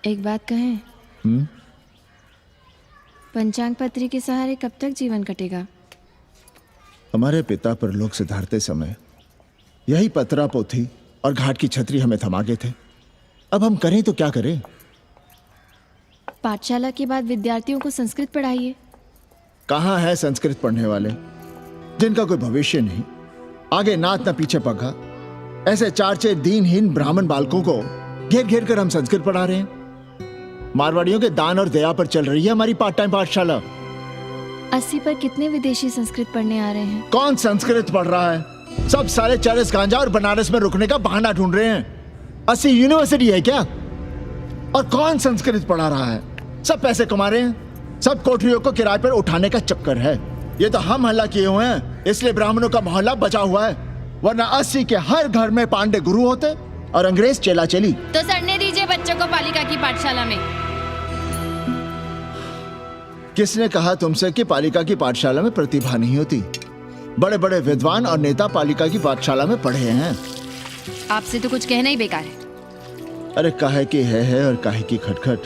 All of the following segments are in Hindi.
एक बात कहें? पंचांग पत्री के सहारे कब तक जीवन कटेगा? हमारे पिता परलोक से धारते समय यही पतरा पोथी और घाट की छतरी हमें थमा गए थे। अब हम करें तो क्या करें? पाठशाला के बाद विद्यार्थियों को संस्कृत पढ़ाइए। कहाँ है संस्कृत पढ़ने वाले जिनका कोई भविष्य नहीं, आगे नात न पीछे पगा। ऐसे चार दीनहीन ब्राह्मण बालकों को घेर घेर कर हम संस्कृत पढ़ा रहे हैं। मारवाड़ियों के दान और दया पर चल रही है हमारी पार्ट टाइम पाठशाला। 80 पर कितने विदेशी संस्कृत पढ़ने आ रहे हैं? कौन संस्कृत पढ़ रहा है? सब सारे चरस गांजा और बनारस में रुकने का बहाना ढूंढ रहे हैं। 80 यूनिवर्सिटी है क्या? और कौन संस्कृत पढ़ा रहा है? सब पैसे कमा रहे हैं। सब कोठरियों को किराए पर उठाने का चक्कर है। ये तो हम हल्ला किए हुए हैं, इसलिए ब्राह्मणों का मोहल्ला बचा हुआ है, वरना 80 के हर घर में पांडे गुरु होते और अंग्रेज चेला चली। तो सड़ने दीजिए बच्चों को पालिका की पाठशाला में। किसने कहा तुमसे कि पालिका की पाठशाला में प्रतिभा नहीं होती? बड़े बड़े विद्वान और नेता पालिका की पाठशाला में पढ़े हैं। आपसे तो कुछ कहना ही बेकार है। अरे काहे की है और काहे की खटखट,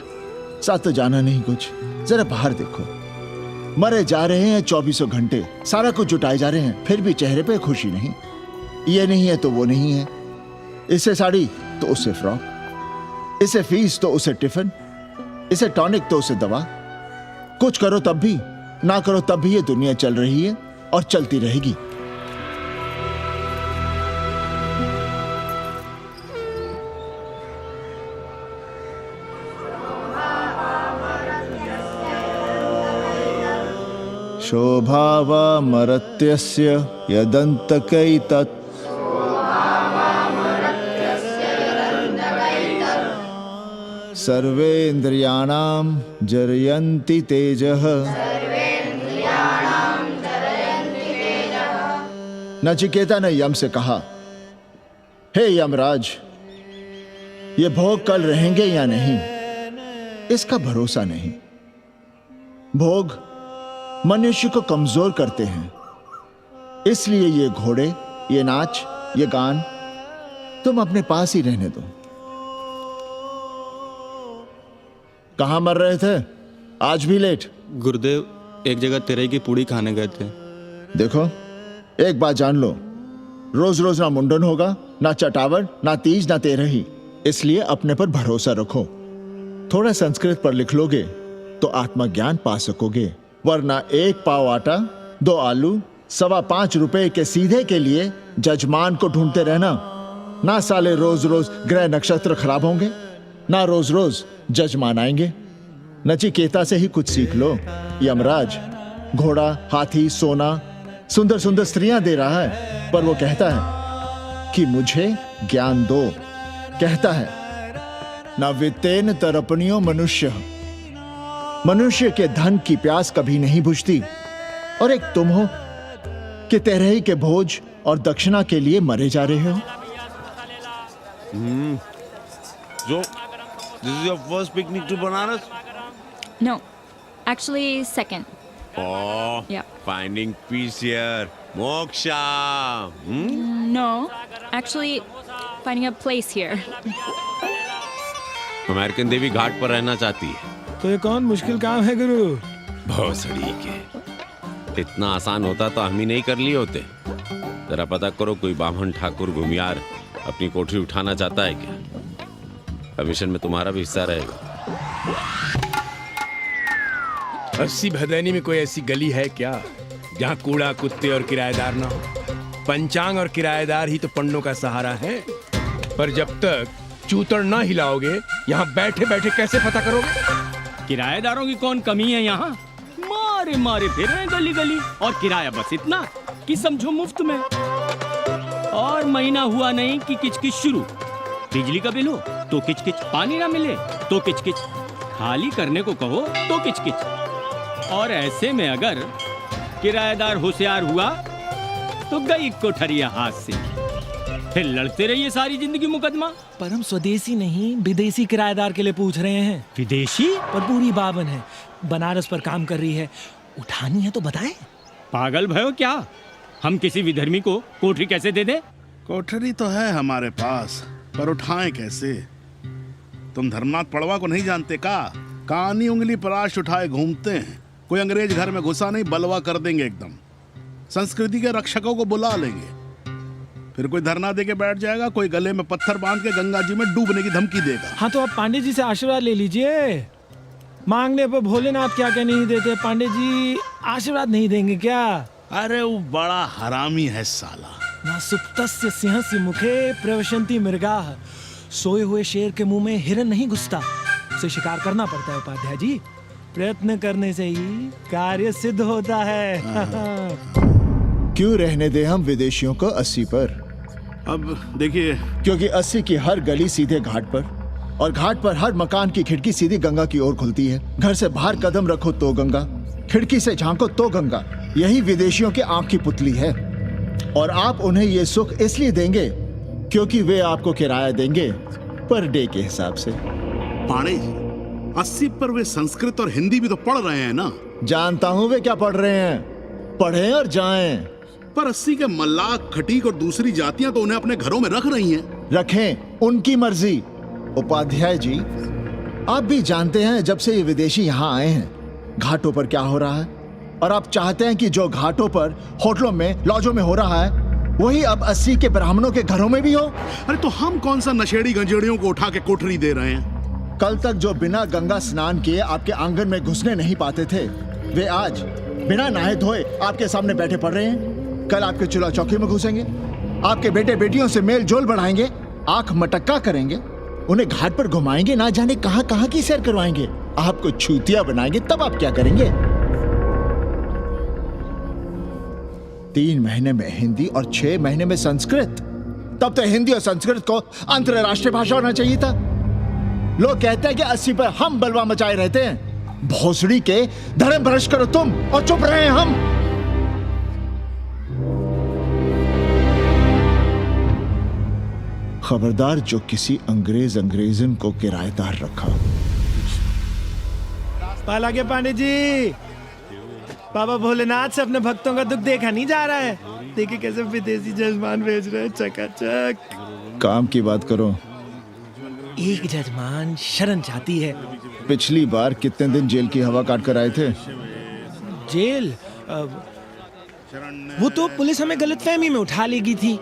साथ तो जाना नहीं कुछ। जरा बाहर देखो, मरे जा रहे हैं 24 घंटे, सारा कुछ जुटाए जा रहे हैं, फिर भी चेहरे पे खुशी नहीं। ये नहीं है तो वो नहीं है, इसे साड़ी तो उससे फ्रॉक, इसे फीस तो उसे टिफिन, इसे टॉनिक तो उसे दवा। कुछ करो तब भी, ना करो तब भी ये दुनिया चल रही है और चलती रहेगी। शोभावा मरत्यस्य यदन्तकैतत् सर्वेन्द्रियाणां जरयन्ति तेजः। नचिकेता ने यम से कहा, हे यमराज, ये भोग कल रहेंगे या नहीं इसका भरोसा नहीं। भोग मनुष्य को कमजोर करते हैं, इसलिए ये घोड़े, ये नाच, ये गान तुम अपने पास ही रहने दो। कहां मर रहे थे? आज भी लेट? गुरुदेव, एक जगह तेरे की पूड़ी खाने गए थे। देखो, एक बात जान लो, रोज रोज ना मुंडन होगा, ना चटावट, ना तीज, ना तेरही। इसलिए अपने पर भरोसा रखो। थोड़ा संस्कृत पर लिख लोगे तो आत्मज्ञान पा सकोगे, वरना 1 पाव आटा, 2 आलू, 5.25 रुपए के सीधे के लिए जजमान को ढूंढते रहना। ना साले रोज रोज ग्रह नक्षत्र खराब होंगे, ना रोज रोज जजमान आएंगे। नचिकेता से ही कुछ सीख लो। यमराज घोड़ा, हाथी, सोना, सुंदर सुंदर स्त्रियां दे रहा है, पर वो कहता है कि मुझे ज्ञान दो। कहता है, ना वित्तेन तरपणियो मनुष्य। मनुष्य के धन की प्यास कभी नहीं बुझती। और एक तुम हो कि तेरही के भोज और दक्षिणा के लिए मरे जा रहे हो। So, this is your first picnic to Banaras? No, actually second. Oh, Yeah. finding peace here. Moksha. No, actually finding a place here. American देवी घाट पर रहना चाहती है। तो ये कौन मुश्किल काम है गुरु? भौसड़ी के। इतना आसान होता तो हम ही नहीं कर लिए होते। जरा पता करो, कोई बामन ठाकुर घुमियार अपनी कोठरी उठाना चाहता है क्या? कमीशन में तुम्हारा भी हिस्सा रहेगा। 80 भदैनी में कोई ऐसी गली है क्या जहाँ कूड़ा, कुत्ते और किराएदार ना हो? पंचांग और किराएदार ही तो पंडों का सहारा है। पर जब तक चूतड़ ना हिलाओगे, यहाँ बैठे बैठे कैसे पता करोगे? किराएदारों की कौन कमी है यहाँ? मारे मारे फिर रहे गली गली, और किराया बस इतना कि समझो मुफ्त में। और महीना हुआ नहीं कि किचकिच शुरू। बिजली का बिल हो तो किचकिच, पानी ना मिले तो किचकिच, खाली करने को कहो तो किचकिच। और ऐसे में अगर किराएदार होशियार हुआ तो गई कोठरिया हाथ से, फिर लड़ते रहिए सारी जिंदगी मुकदमा। पर हम स्वदेशी नहीं, विदेशी किराएदार के लिए पूछ रहे हैं। विदेशी? पर पूरी बावन है, बनारस पर काम कर रही है, उठानी है तो बताएं। पागल भयो क्या? हम किसी विधर्मी को कोठरी कैसे दे दे? कोठरी तो है हमारे पास, पर उठाएं कैसे? तुम धर्मनाथ पड़वा को नहीं जानते का? कानी उंगली पराश उठाए घूमते हैं। कोई अंग्रेज घर में घुसा नहीं, बलवा कर देंगे एकदम। संस्कृति के रक्षकों को बुला लेंगे, फिर कोई धरना दे के बैठ जाएगा, कोई गले में पत्थर बांध के गंगा जी में डूबने की धमकी देगा। हाँ तो आप पांडे जी से आशीर्वाद ले लीजिए। मांगने पर भोलेनाथ क्या क्या नहीं देते, पांडे जी आशीर्वाद नहीं देंगे क्या? अरे वो बड़ा हरामी है साला। ना सुप्तस्य सिंहस्य मुखे प्रवशन्ति मृगाः। सोए हुए शेर के मुंह में हिरन नहीं घुसता, उसे शिकार करना पड़ता है उपाध्याय जी। प्रयत्न करने से ही कार्य सिद्ध होता है। क्यों रहने दे हम विदेशियों को 80 पर? अब देखिए, क्योंकि 80 की हर गली सीधे घाट पर, और घाट पर हर मकान की खिड़की सीधी गंगा की ओर खुलती है। घर से बाहर कदम रखो तो गंगा, खिड़की से झांको तो गंगा। यही विदेशियों की आंख की पुतली है। और आप उन्हें ये सुख इसलिए देंगे क्योंकि वे आपको किराया देंगे पर डे के हिसाब से। पाणे जी, 80 पर वे संस्कृत और हिंदी भी तो पढ़ रहे हैं ना? जानता हूं वे क्या पढ़ रहे हैं, पढ़ें और जाएं। पर 80 के मल्लाक, खटीक और दूसरी जातियां तो उन्हें अपने घरों में रख रही हैं। रखें, उनकी मर्जी। उपाध्याय जी, आप भी जानते हैं जब से ये विदेशी यहाँ आए हैं घाटों पर क्या हो रहा है, और आप चाहते हैं कि जो घाटों पर, होटलों में, लॉजों में हो रहा है वही अब 80 के ब्राह्मणों के घरों में भी हो। अरे तो हम कौन सा नशेड़ी गंजेड़ियों को उठा के कोठरी दे रहे हैं? कल तक जो बिना गंगा स्नान किए आपके आंगन में घुसने नहीं पाते थे, वे आज बिना नहाए धोए आपके सामने बैठे पड़ रहे हैं। कल आपके चूल्हा चौकी में घुसेंगे, आपके बेटे बेटियों से मेल जोल बढ़ाएंगे, आंख मटक्का करेंगे, उन्हें घाट पर घुमाएंगे, ना जाने कहां कहां की सैर करवाएंगे, आपको छूतिया बनाएंगे। तब आप क्या करेंगे? 3 महीने में हिंदी और 6 महीने में संस्कृत। तब तो हिंदी और संस्कृत को अंतरराष्ट्रीय भाषा होना चाहिए था। लोग कहते हैं कि 80 पर हम बलवा मचाए रहते हैं। भोसड़ी के धर्म भ्रष्ट करो तुम और चुप रहे हम। खबरदार जो किसी अंग्रेजन को किराएदार रखा। पाला के पांडे जी, बाबा भोलेनाथ से अपने भक्तों का दुख देखा नहीं जा रहा है। देखिए कैसे विदेशी जजमान भेज रहे हैं चकाचक। काम की बात करो। एक जजमान शरण चाहती है। पिछली बार कितने दिन जेल की हवा काट कर आए थे? जेल वो तो पुलिस हमें गलतफहमी में उठा लेगी थी।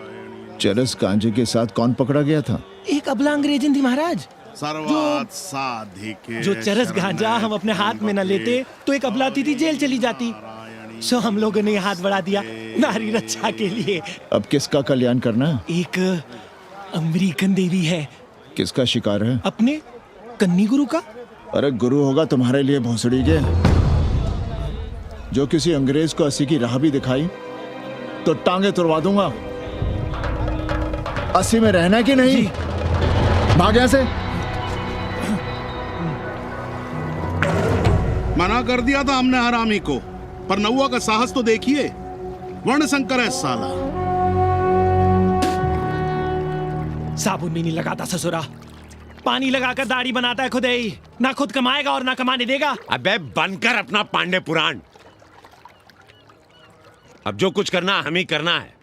चरस गांजे के साथ कौन पकड़ा गया था? एक अबला अंग्रेजन थी महाराज। सर्वात साधिके जो चरस गांजा हम अपने हाथ में न लेते तो एक अबलाती थी जेल चली जाती। सो हम लोगों ने हाथ बढ़ा दिया नारी रक्षा के लिए। अब किसका कल्याण करना? एक अमेरिकन देवी है। किसका शिकार है? अपने कन्नी गुरु का। अरे गुरु होगा तुम्हारे लिए भोसड़ी के। जो किसी अंग्रेज को 80 की राह भी दिखाई तो टांगे तुड़वा दूंगा। 80 में रहना कि नहीं? भाग यहां से। मना कर दिया था हमने हरामी को, पर नौवा का साहस तो देखिए। वर्ण संकर है साला। साबुन भी नहीं लगाता ससुरा, पानी लगाकर दाढ़ी बनाता है खुद ही। ना खुद कमाएगा और ना कमाने देगा। अबे बनकर अपना पांडे पुराण। अब जो कुछ करना हमें करना है।